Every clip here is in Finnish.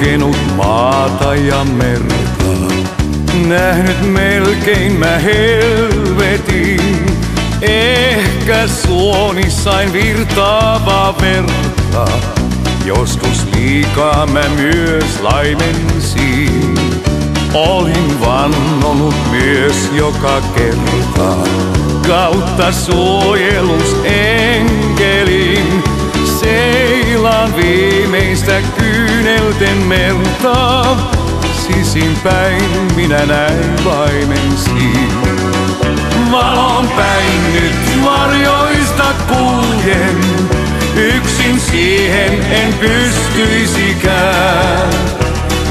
kulkenut maata ja merta, nähnyt melkein mä helvetin. Ehkä suoni sain virtaavaa verta, joskus liikaa mä myös laimensin. Olin vannonut myös joka kerta, kautta suojelusenkelin. Seilaan viimeistä kyynelten merta, sisinpäin minä näin laimensin. Valon päin nyt varjoista kuljen, yksin siihen en pystyisikään.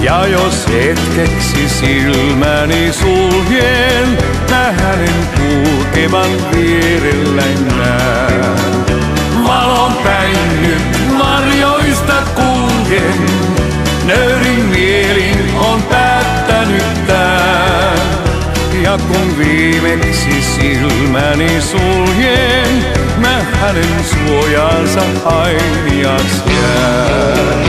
Ja jos hetkeksi silmäni suljen, mä hänen kulkevan vierelläin näen. Valon päin nyt varjoista kuljen, nöyrin mielin on päättänyt tää. Ja kun viimeksi silmäni suljen, mä hänen suojaansa ainiaksi jään.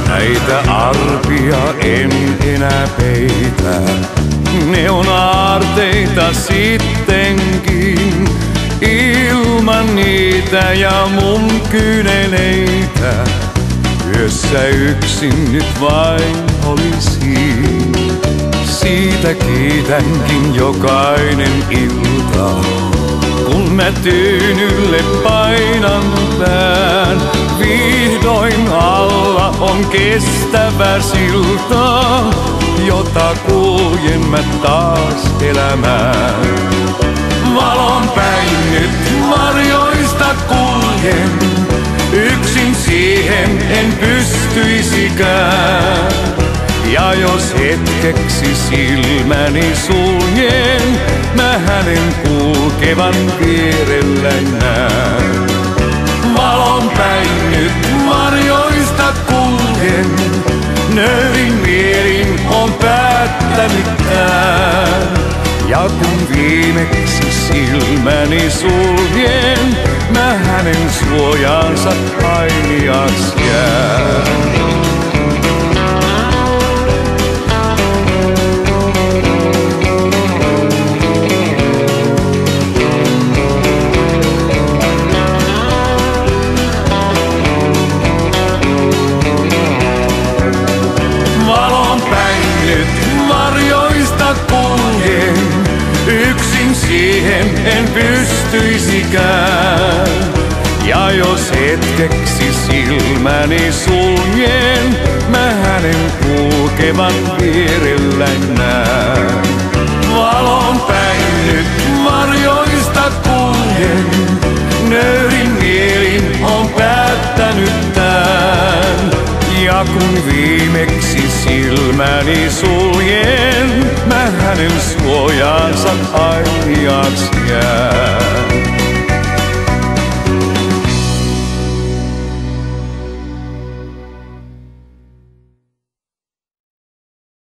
Näitä arpia en enää peitä, ne on aarteita sittenkin. Ilman niitä ja mun kyyneleitä, yössä yksin nyt vain olisin. Siitä kiitänkin jokainen ilta, kun mä tyynylle painan pään. Vihdoin alla on kestävä silta, jota kuljen mä taas elämään. Valon päin nyt varjoista kuljen, yksin siihen en pystyisikään. Ja jos hetkeksi silmäni suljen, mä hänen kulkevan vierelläin näen. Valon päin nyt varjoista kuljen, nöyrin mielin on päättänyt tää. Ja kun viimeksi silmäni suljen, mä hänen suojaansa ainiaksi jään. Valon päin nyt varjoista kuljen, yksin siihen en pystyisikään. Ja jos hetkeksi silmäni suljen, mä hänen kulkevan vierelläin näen. Valon päin nyt varjoista kuljen, nöyrin mielin on päättänyt tän. Ja kun viimeksi silmäni suljen, mä hänen suojaansa ainiaksi jään.